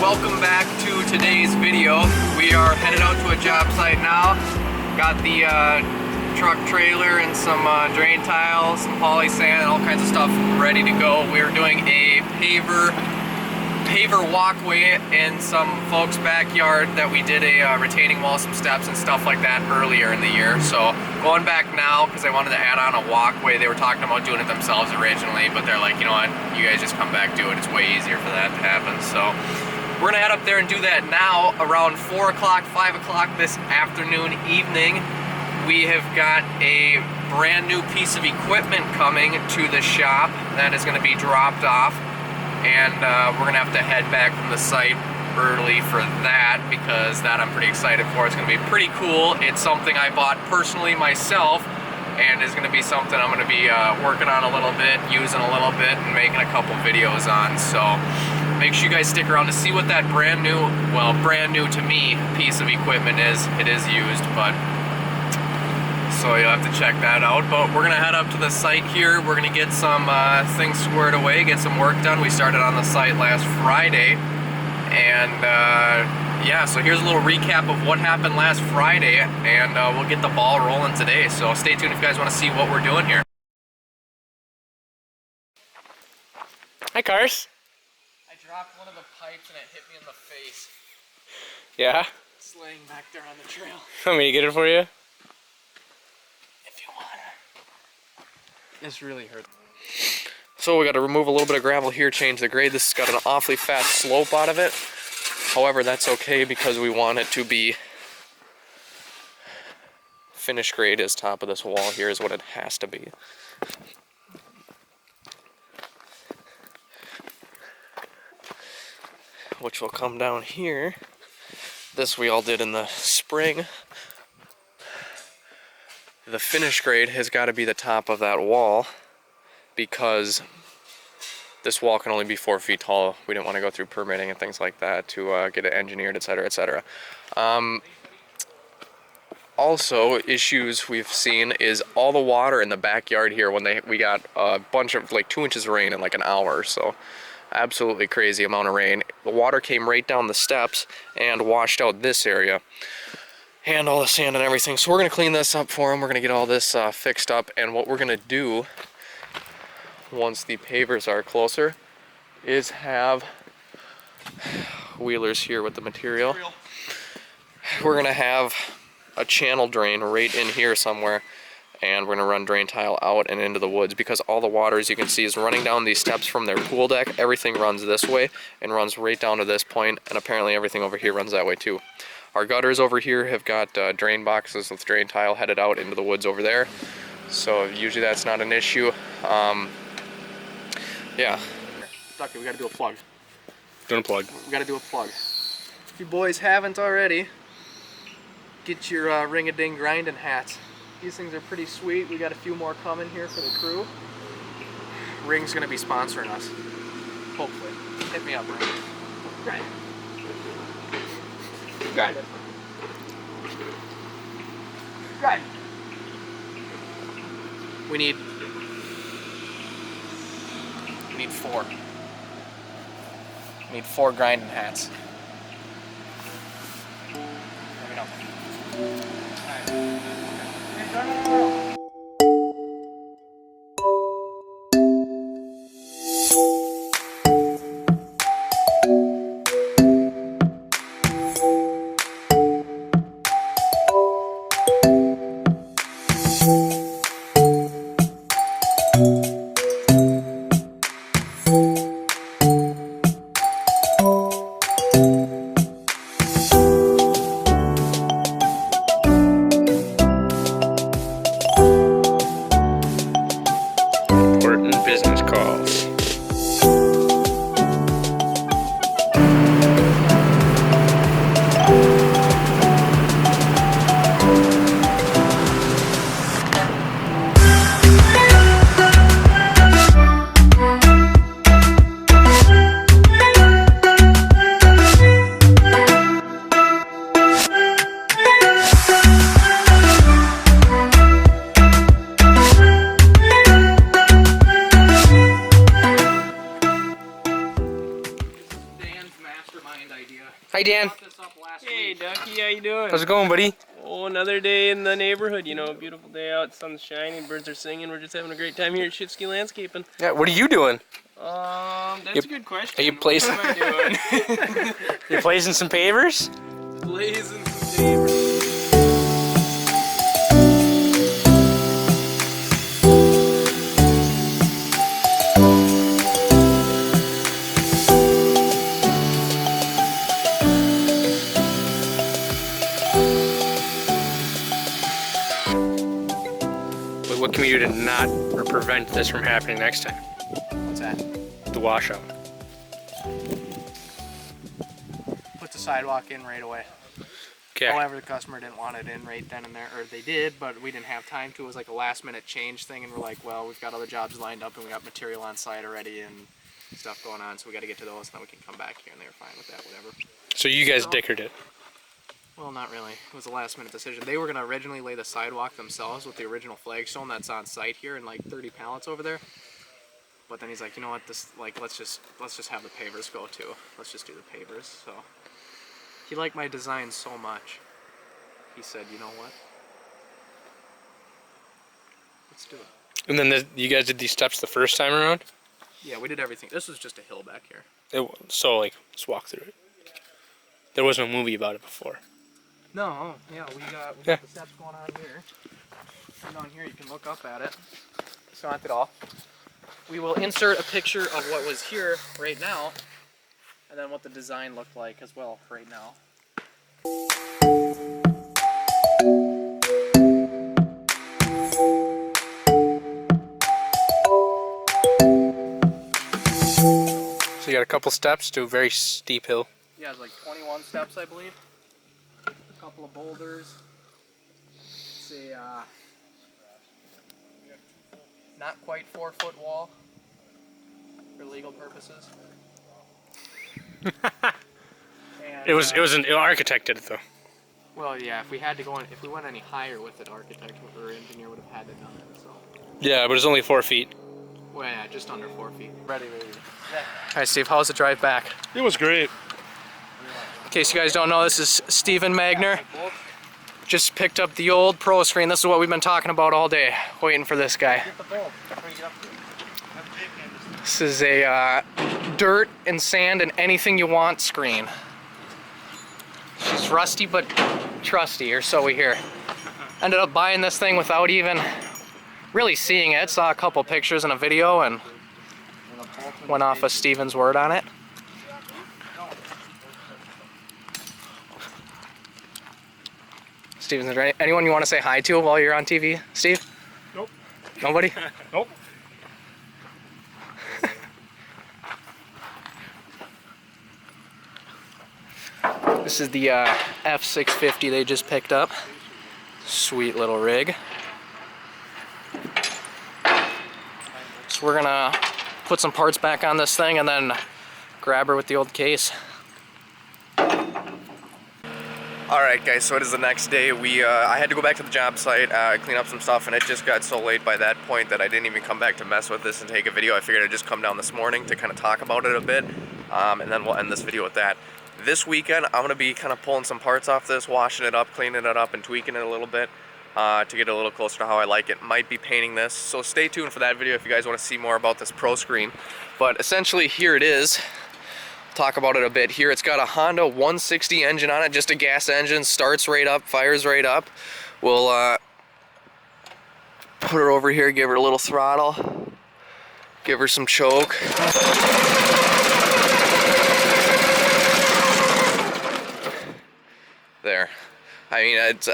Welcome back to today's video. We are headed out to a job site now. Got the truck trailer and some drain tile, some poly sand, and all kinds of stuff ready to go. We are doing a paver walkway in some folks' backyard that we did a retaining wall, some steps and stuff like that earlier in the year. So going back now because I wanted to add on a walkway. They were talking about doing it themselves originally, but they're like, you know what, you guys just come back, do it. It's way easier for that to happen. So we're gonna head up there and do that now around 4 o'clock, 5 o'clock this afternoon, evening. We have got a brand new piece of equipment coming to the shop that is gonna be dropped off. And we're gonna have to head back from the site early for that because that I'm pretty excited for. It's gonna be pretty cool. It's something I bought personally myself and is gonna be something I'm gonna be working on a little bit, using a little bit, and making a couple videos on. So make sure you guys stick around to see what that brand new, well, brand new to me piece of equipment is. It is used, but so you'll have to check that out. But we're gonna head up to the site here. We're gonna get some things squared away, get some work done. We started on the site last Friday, and yeah, so here's a little recap of what happened last Friday, and we'll get the ball rolling today. So stay tuned if you guys want to see what we're doing here. Hi, Cars. I dropped one of the pipes and it hit me in the face. Yeah? It's laying back there on the trail. Want me to get it for you? If you want it. This really hurt. So we got to remove a little bit of gravel here, change the grade. This has got an awfully fast slope out of it. However, that's okay because we want it to be finished grade as top of this wall here is what it has to be. Which will come down here. This we all did in the spring. The finish grade has got to be the top of that wall because this wall can only be 4 feet tall. We didn't want to go through permitting and things like that to get it engineered, etc., etc. Also, issues we've seen is all the water in the backyard here when we got a bunch of like 2 inches of rain in like an hour or so. Absolutely crazy amount of rain. The water came right down the steps and washed out this area and all the sand and everything. So we're gonna clean this up for them. We're gonna get all this fixed up, and what we're gonna do once the pavers are closer is have wheelers here with the material. We're gonna have a channel drain right in here somewhere, and we're gonna run drain tile out and into the woods because all the water, as you can see, is running down these steps from their pool deck. Everything runs this way and runs right down to this point, and apparently everything over here runs that way too. Our gutters over here have got drain boxes with drain tile headed out into the woods over there, so usually that's not an issue. Yeah. Ducky, we gotta do a plug. Doing a plug. We gotta do a plug. If you boys haven't already, get your ring-a-ding grinding hats. These things are pretty sweet. We got a few more coming here for the crew. Ring's gonna be sponsoring us. Hopefully. Hit me up, Ring. Grind. Grind it. Grind. We need 4. We need 4 grinding hats. Let me know. important business calls. Hi, Dan. Hey, Ducky, how you doing? How's it going, buddy? Oh, another day in the neighborhood. You know, a beautiful day out, sun's shining, birds are singing. We're just having a great time here at Shitski Landscaping. Yeah, what are you doing? That's a good question. Are you placing? What am I doing? You're placing some pavers? Blazing some papers. What can we do to not or prevent this from happening next time? What's that? The washout. Put the sidewalk in right away. Okay. However, the customer didn't want it in right then and there, or they did, but we didn't have time to. It was like a last minute change thing, and we're like, well, we've got other jobs lined up and we got material on site already and stuff going on, so we got to get to those, and then we can come back here, and they were fine with that, whatever. So you guys dickered it. Well, not really. It was a last minute decision. They were going to originally lay the sidewalk themselves with the original flagstone that's on site here and like 30 pallets over there. But then he's like, you know what, this, like, let's just have the pavers go too. Let's just do the pavers. So he liked my design so much. He said, you know what? Let's do it. And then you guys did these steps the first time around? Yeah, we did everything. This was just a hill back here. So, like, let's walk through it. There was no movie about it before. No, yeah, we got Yeah. the steps going on here. And on here you can look up at it. It's not at all. We will insert a picture of what was here right now, and then what the design looked like as well right now. So you got a couple steps to a very steep hill. Yeah, it's like 21 steps, I believe. A couple of boulders. It's a not quite 4-foot wall for legal purposes. And, It was an architect did it though. well, yeah. If we had to go in, if we went any higher with it, architect or engineer would have had to done it. So. Yeah, but it's only 4 feet. Well, yeah, just under 4 feet. Ready, baby. Yeah. All right, Steve. How's the drive back? It was great. In case you guys don't know, this is Steven Magner. Just picked up the old Pro screen. This is what we've been talking about all day, waiting for this guy. This is a dirt and sand and anything you want screen. It's rusty but trusty, or so we hear. Ended up buying this thing without even really seeing it. Saw a couple pictures and a video and went off of Steven's word on it. Steven, is there anyone you want to say hi to while you're on TV, Steve? Nope. Nobody? Nope. This is the F650 they just picked up. Sweet little rig. So we're gonna put some parts back on this thing and then grab her with the old case. Alright guys, so it is the next day. I had to go back to the job site, clean up some stuff, and it just got so late by that point that I didn't even come back to mess with this and take a video. I figured I'd just come down this morning to kind of talk about it a bit, and then we'll end this video with that. This weekend, I'm going to be kind of pulling some parts off this, washing it up, cleaning it up, and tweaking it a little bit to get it a little closer to how I like it. Might be painting this, so stay tuned for that video if you guys want to see more about this Pro screen. But essentially, here it is. Talk about it a bit here. It's got a Honda 160 engine on it, just a gas engine, starts right up, fires right up. We'll put her over here, give her a little throttle, give her some choke. There. I mean, it's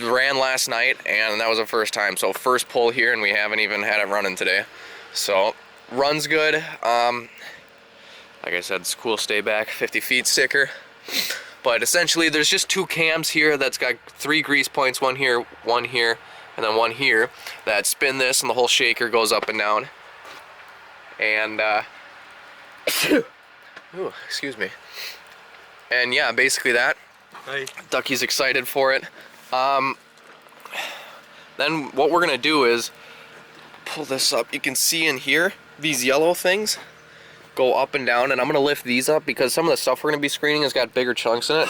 ran last night and that was the first time, so first pull here and we haven't even had it running today. So runs good. Like I said, it's cool stay back 50 feet sticker. But essentially there's just 2 cams here that's got 3 grease points, one here, and then one here, that spin this and the whole shaker goes up and down. And ooh, excuse me. And yeah, basically that. Hi. Ducky's excited for it. Then what we're gonna do is pull this up. You can see in here these yellow things go up and down, and I'm gonna lift these up because some of the stuff we're gonna be screening has got bigger chunks in it,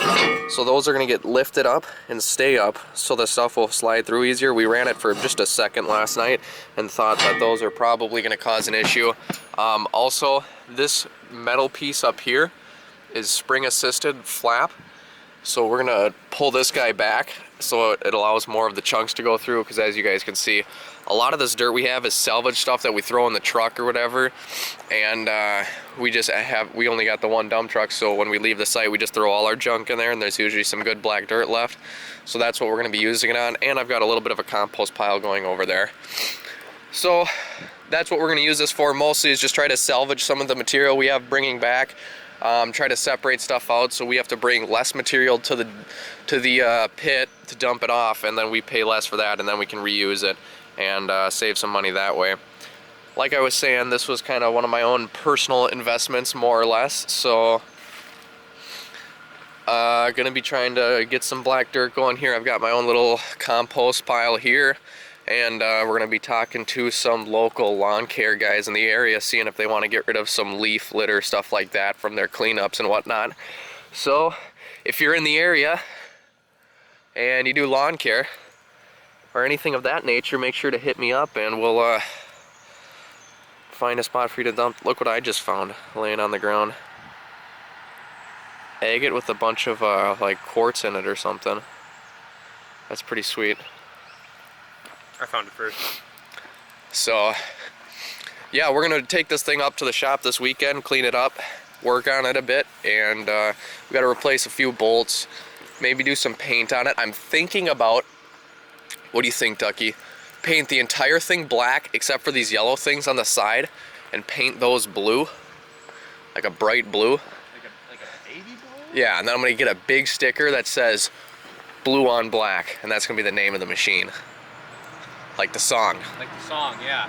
so those are gonna get lifted up and stay up so the stuff will slide through easier. We ran it for just a second last night and thought that those are probably gonna cause an issue. Also, this metal piece up here is spring assisted flap, so we're gonna pull this guy back so it allows more of the chunks to go through, because as you guys can see, a lot of this dirt we have is salvage stuff that we throw in the truck or whatever, and we only got the 1 dump truck, so when we leave the site we just throw all our junk in there, and there's usually some good black dirt left, so that's what we're going to be using it on. And I've got a little bit of a compost pile going over there, so that's what we're going to use this for mostly, is just try to salvage some of the material we have bringing back. Try to separate stuff out so we have to bring less material to the pit to dump it off, and then we pay less for that, and then we can reuse it and save some money that way. Like I was saying, this was kind of one of my own personal investments, more or less, so gonna be trying to get some black dirt going here. I've got my own little compost pile here, and we're gonna be talking to some local lawn care guys in the area, seeing if they want to get rid of some leaf litter, stuff like that, from their cleanups and whatnot. So if you're in the area and you do lawn care or anything of that nature, make sure to hit me up and we'll find a spot for you to dump. Look what I just found laying on the ground. Agate with a bunch of like quartz in it or something. That's pretty sweet. I found it first. So yeah, we're gonna take this thing up to the shop this weekend, clean it up, work on it a bit, and we gotta replace a few bolts, maybe do some paint on it. I'm thinking about, what do you think, Ducky? Paint the entire thing black except for these yellow things on the side and paint those blue, like a bright blue. Like a baby blue? Yeah, and then I'm gonna get a big sticker that says blue on black, and that's gonna be the name of the machine. Like the song. Like the song, yeah.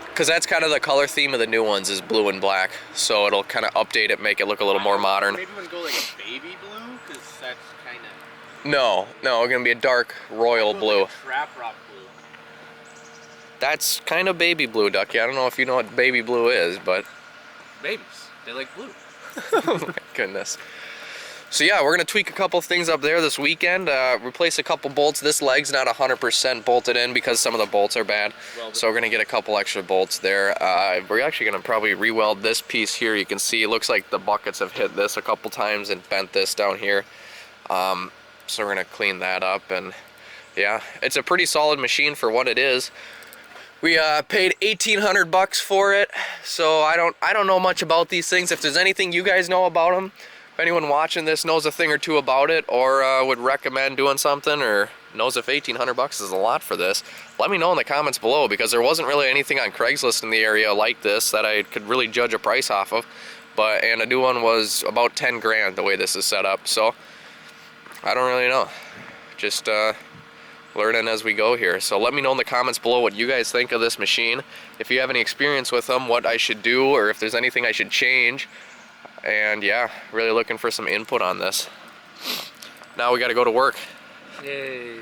Because that's kind of the color theme of the new ones, is blue and black. So it'll kind of update it, make it look a little more modern. Maybe we go like a baby blue, because that's kind of... No, it's gonna be a dark royal blue. Like a trap rock blue. That's kind of baby blue, Ducky. I don't know if you know what baby blue is, but... Babies, they like blue. Oh my goodness. So yeah, we're gonna tweak a couple things up there this weekend, replace a couple bolts. This leg's not 100% bolted in because some of the bolts are bad, so we're gonna get a couple extra bolts there. We're actually gonna probably re-weld this piece here. You can see it looks like the buckets have hit this a couple times and bent this down here. So we're gonna clean that up, and yeah, it's a pretty solid machine for what it is. We paid $1,800 for it, so I don't know much about these things. If there's anything you guys know about them, if anyone watching this knows a thing or two about it, or would recommend doing something, or knows if $1,800 is a lot for this, let me know in the comments below, because there wasn't really anything on Craigslist in the area like this that I could really judge a price off of. And a new one was about 10 grand the way this is set up, so I don't really know. Just learning as we go here. So let me know in the comments below what you guys think of this machine. If you have any experience with them, what I should do, or if there's anything I should change. And yeah, really looking for some input on this. Now we got to go to work. Yay.